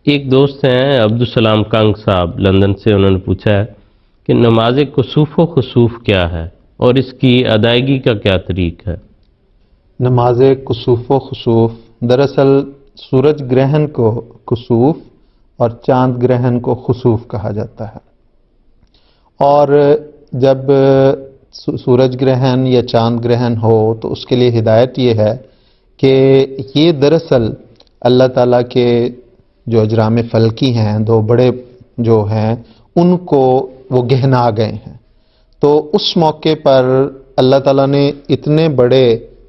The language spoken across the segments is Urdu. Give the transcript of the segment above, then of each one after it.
ایک دوست ہیں عبدالسلام کنگ صاحب لندن سے، انہوں نے پوچھا ہے کہ نماز کسوف و خسوف کیا ہے اور اس کی ادائیگی کا کیا طریقہ ہے؟ نماز کسوف و خسوف دراصل سورج گرہن کو کسوف اور چاند گرہن کو خسوف کہا جاتا ہے، اور جب سورج گرہن یا چاند گرہن ہو تو اس کے لیے ہدایت یہ ہے کہ یہ دراصل اللہ تعالیٰ کے جو اجرام فلکی ہیں، دو بڑے جو ہیں، ان کو وہ گہنا گئے ہیں۔ تو اس موقع پر اللہ تعالیٰ نے اتنے بڑے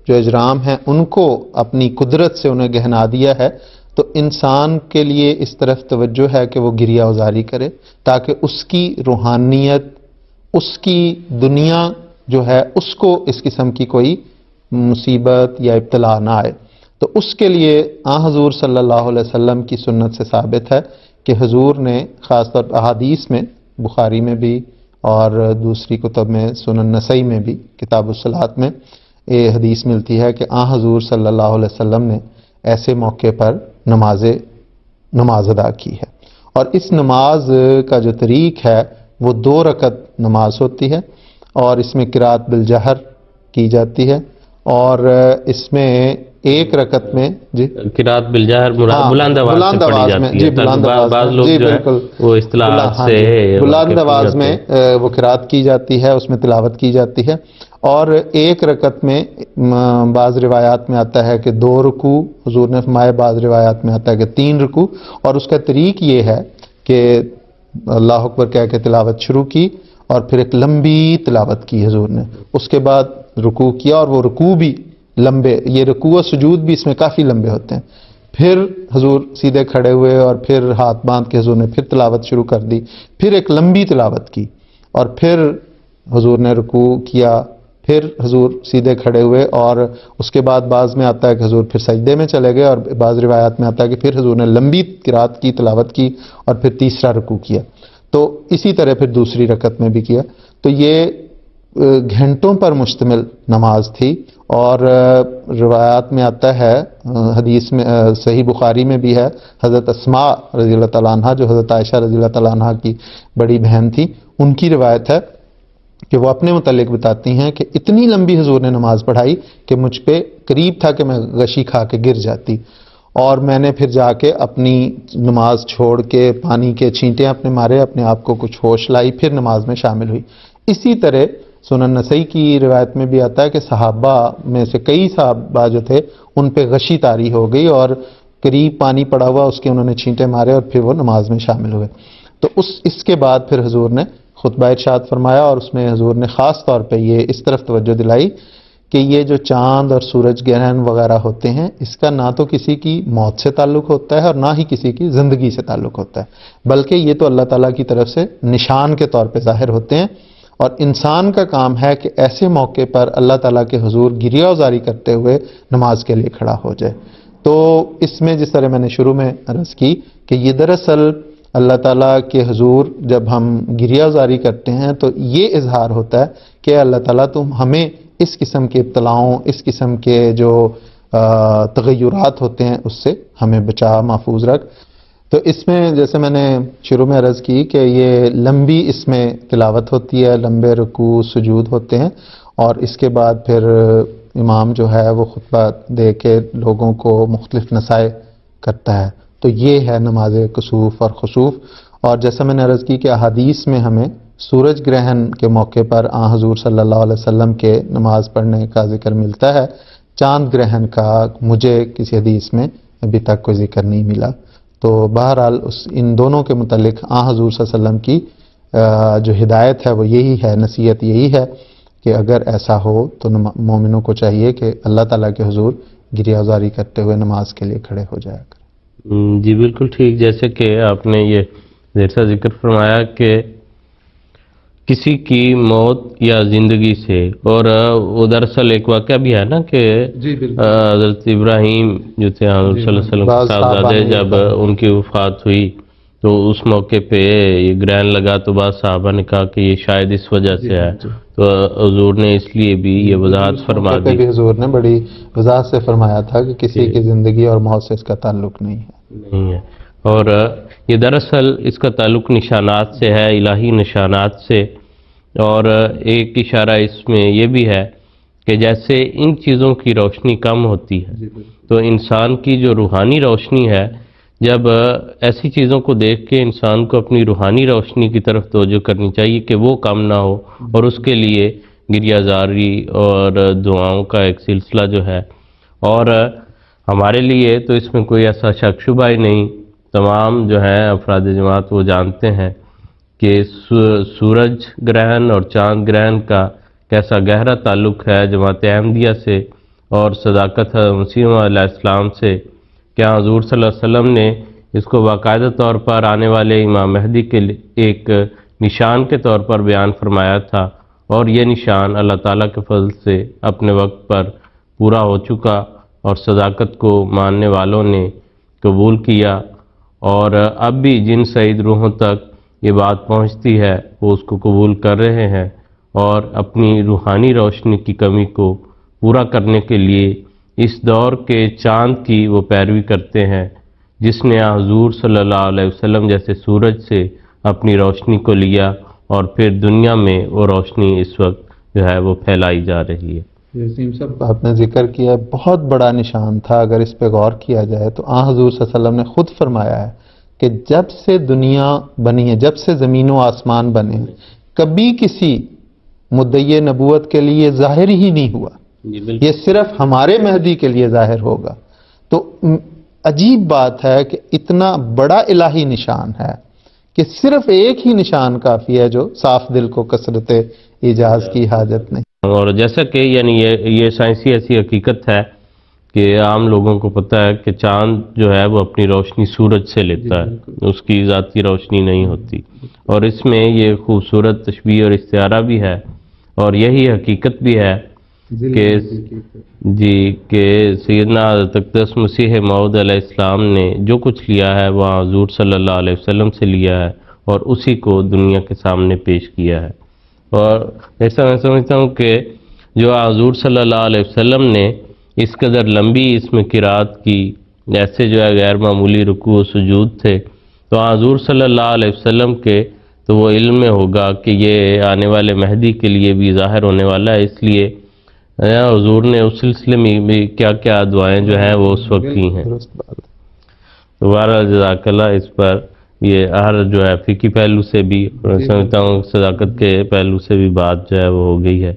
جو اجرام ہیں ان کو اپنی قدرت سے انہیں گہنا دیا ہے، تو انسان کے لیے اس طرف توجہ ہے کہ وہ گریہ وزاری کرے تاکہ اس کی روحانیت، اس کی دنیا جو ہے، اس کو اس قسم کی کوئی مصیبت یا ابتلا نہ آئے۔ تو اس کے لیے حضور صلی اللہ علیہ وسلم کی سنت سے ثابت ہے کہ حضور نے خاص طور پر احادیث میں، بخاری میں بھی اور دوسری کتب میں، سنن نسائی میں بھی، کتاب الصلاۃ میں یہ حدیث ملتی ہے کہ حضور صلی اللہ علیہ وسلم نے ایسے موقع پر نماز ادا کی ہے۔ اور اس نماز کا جو طریق ہے وہ 2 رکعت نماز ہوتی ہے، اور اس میں قرات بالجہر کی جاتی ہے، اور اس میں 1 رکعت میں قرات بالجہر بلند آواز سے پڑھی جاتی ہے، بعض لوگ جو ہے وہ اصطلاحات سے بلند آواز میں وہ قرات کی جاتی ہے، اس میں تلاوت کی جاتی ہے، اور 1 رکعت میں بعض روایات میں آتا ہے کہ 2 رکوع حضور نے فرمائے، بعض روایات میں آتا ہے کہ 3 رکوع، اور اس کا طریق یہ ہے کہ اللہ اکبر کہہ کے تلاوت شروع کی اور پھر ایک لمبی تلاوت کی حضور نے، اس کے بعد رکوع کیا، اور وہ رکوع بھی لمبے، یہ رکوع و سجود بھی اس میں کافی لمبے ہوتے ہیں، پھر حضور سیدھے کھڑے ہوئے اور پھر ہاتھ باندھ کے حضور نے پھر تلاوت شروع کر دی، پھر ایک لمبی تلاوت کی، اور پھر حضور نے رکوع کیا، پھر حضور سیدھے کھڑے ہوئے، اور اس کے بعد بعض میں آتا ہے کہ حضور پھر سجدے میں چلے گئے، اور بعض روایات میں آتا ہے کہ پھر حضور نے لمبی قرات کی، تلاوت کی، اور پھر تیسرا رکوع کیا، تو اسی طرح پھر دوسری رکعت میں بھی کیا۔ تو یہ گھنٹوں پر مشتمل نماز تھی، اور روایات میں آتا ہے، حدیث میں صحیح بخاری میں بھی ہے، حضرت اسماء رضی اللہ تعالیٰ عنہ جو حضرت عائشہ رضی اللہ تعالیٰ عنہ کی بڑی بہن تھی، ان کی روایت ہے کہ وہ اپنے متعلق بتاتی ہیں کہ اتنی لمبی حضور نے نماز پڑھائی کہ مجھ پہ قریب تھا کہ میں غشی کھا کے گر جاتی، اور میں نے پھر جا کے اپنی نماز چھوڑ کے پانی کے چھینٹے اپنے مارے، اپنے آپ کو کچھ ہوش لائی، پھر نماز میں شامل ہوئی۔ اسی طرح سنن نسائی کی روایت میں بھی آتا ہے کہ صحابہ میں سے کئی صحابہ جو تھے ان پہ غشی طاری ہو گئی، اور قریب پانی پڑا ہوا اس کے انہوں نے چھینٹے مارے، اور پھر وہ نماز میں شامل ہوئے۔ تو اس کے بعد پھر حضور نے خطبہ ارشاد فرمایا، اور اس میں حضور نے خاص طور پہ یہ اس طرف توجہ دلائی کہ یہ جو چاند اور سورج گرہن وغیرہ ہوتے ہیں، اس کا نہ تو کسی کی موت سے تعلق ہوتا ہے اور نہ ہی کسی کی زندگی سے تعلق ہوتا ہے، بلکہ یہ تو اللہ تعالیٰ کی طرف سے نشان کے طور پہ ظاہر ہوتے ہیں، اور انسان کا کام ہے کہ ایسے موقع پر اللہ تعالیٰ کے حضور گریہ وزاری کرتے ہوئے نماز کے لیے کھڑا ہو جائے۔ تو اس میں جس طرح میں نے شروع میں عرض کی کہ یہ دراصل اللہ تعالیٰ کے حضور جب ہم گریہ وزاری کرتے ہیں تو یہ اظہار ہوتا ہے کہ اللہ تعالیٰ تم ہمیں اس قسم کے ابتلاؤں، اس قسم کے جو تغیرات ہوتے ہیں اس سے ہمیں بچا، محفوظ رکھ۔ تو اس میں جیسے میں نے شروع میں عرض کی کہ یہ لمبی اس میں تلاوت ہوتی ہے، لمبے رکوع سجود ہوتے ہیں، اور اس کے بعد پھر امام جو ہے وہ خطبہ دے کے لوگوں کو مختلف نصائح کرتا ہے۔ تو یہ ہے نماز کسوف اور خسوف۔ اور جیسا میں نے عرض کی کہ احادیث میں ہمیں سورج گرہن کے موقع پر حضور صلی اللہ علیہ وسلم کے نماز پڑھنے کا ذکر ملتا ہے، چاند گرہن کا مجھے کسی حدیث میں ابھی تک کوئی ذکر نہیں ملا۔ تو بہرحال ان دونوں کے متعلق حضور صلی اللہ علیہ وسلم کی جو ہدایت ہے وہ یہی ہے، نصیحت یہی ہے کہ اگر ایسا ہو تو مومنوں کو چاہیے کہ اللہ تعالیٰ کے حضور گریہ وزاری کرتے ہوئے نماز کے لیے کھڑے ہو جایا کریں۔ جی بالکل ٹھیک، جیسے کہ آپ نے یہ دیر سے ذکر فرمایا کہ کسی کی موت یا زندگی سے، اور وہ دراصل ایک واقعہ بھی ہے نا کہ حضرت ابراہیم جو تھے حضور صلی اللہ علیہ وسلم کے صاحبزادے، جب ان کی وفات ہوئی تو اس موقع پہ یہ گرہن لگا، تو بعض صحابہ نے کہا کہ یہ شاید اس وجہ سے ہے، تو حضور نے اس لیے بھی یہ وضاحت فرما دی۔ حضور نے بڑی وضاحت سے فرمایا تھا کہ کسی کی زندگی اور موت سے اس کا تعلق نہیں ہے۔ اور یہ دراصل اس کا تعلق نشانات سے ہے، الہی نشانات سے، اور ایک اشارہ اس میں یہ بھی ہے کہ جیسے ان چیزوں کی روشنی کم ہوتی ہے تو انسان کی جو روحانی روشنی ہے، جب ایسی چیزوں کو دیکھ کے انسان کو اپنی روحانی روشنی کی طرف توجہ کرنی چاہیے کہ وہ کم نہ ہو، اور اس کے لیے گریہ زاری اور دعاؤں کا ایک سلسلہ جو ہے، اور ہمارے لیے تو اس میں کوئی ایسا شک شبہ ہی نہیں، تمام جو ہیں افراد جماعت وہ جانتے ہیں کہ سورج گرہن اور چاند گرہن کا کیسا گہرا تعلق ہے جماعت احمدیہ سے اور صداقت مسیح علیہ السلام سے، کیا حضور صلی اللہ علیہ وسلم نے اس کو باقاعدہ طور پر آنے والے امام مہدی کے ایک نشان کے طور پر بیان فرمایا تھا، اور یہ نشان اللہ تعالیٰ کے فضل سے اپنے وقت پر پورا ہو چکا، اور صداقت کو ماننے والوں نے قبول کیا، اور اب بھی جن سعید روحوں تک یہ بات پہنچتی ہے وہ اس کو قبول کر رہے ہیں، اور اپنی روحانی روشنی کی کمی کو پورا کرنے کے لیے اس دور کے چاند کی وہ پیروی کرتے ہیں جس نے حضور صلی اللہ علیہ وسلم جیسے سورج سے اپنی روشنی کو لیا، اور پھر دنیا میں وہ روشنی اس وقت جو ہے وہ پھیلائی جا رہی ہے۔ وسیم صاحب، آپ نے ذکر کیا ہے بہت بڑا نشان تھا، اگر اس پہ غور کیا جائے تو حضور صلی اللہ علیہ وسلم نے خود فرمایا ہے کہ جب سے دنیا بنی ہے، جب سے زمین و آسمان بنے ہیں، کبھی کسی مدعی نبوت کے لیے ظاہر ہی نہیں ہوا، یہ صرف ہمارے مہدی کے لیے ظاہر ہوگا۔ تو عجیب بات ہے کہ اتنا بڑا الہی نشان ہے کہ صرف ایک ہی نشان کافی ہے جو صاف دل کو کثرت ایجاز کی حاجت نہیں۔ اور جیسا کہ یعنی یہ سائنسی ایسی حقیقت ہے کہ عام لوگوں کو پتہ ہے کہ چاند جو ہے وہ اپنی روشنی سورج سے لیتا ہے، اس کی ذاتی روشنی نہیں ہوتی، اور اس میں یہ خوبصورت تشبیہ اور استعارہ بھی ہے، اور یہی حقیقت بھی ہے کہ سیدنا حضرت اقدس مسیح موعود علیہ السلام نے جو کچھ لیا ہے وہ حضور صلی اللہ علیہ وسلم سے لیا ہے، اور اسی کو دنیا کے سامنے پیش کیا ہے۔ اور ایسا میں سمجھتا ہوں کہ جو حضور صلی اللہ علیہ وسلم نے اس قدر لمبی اس میں قرات کی، ایسے جو ہے غیر معمولی رکوع و سجود تھے، تو حضور صلی اللہ علیہ وسلم کے تو وہ علم میں ہوگا کہ یہ آنے والے مہدی کے لیے بھی ظاہر ہونے والا ہے، اس لیے حضور نے اس سلسلے میں بھی کیا کیا دعائیں جو ہیں وہ اس وقت کی ہیں۔ دوبارہ جزاک اللہ، اس پر یہ ہر جو ہے فقہی پہلو سے بھی سمجھتا ہوں صداقت کے پہلو سے بھی بات جو ہے وہ ہو گئی ہے۔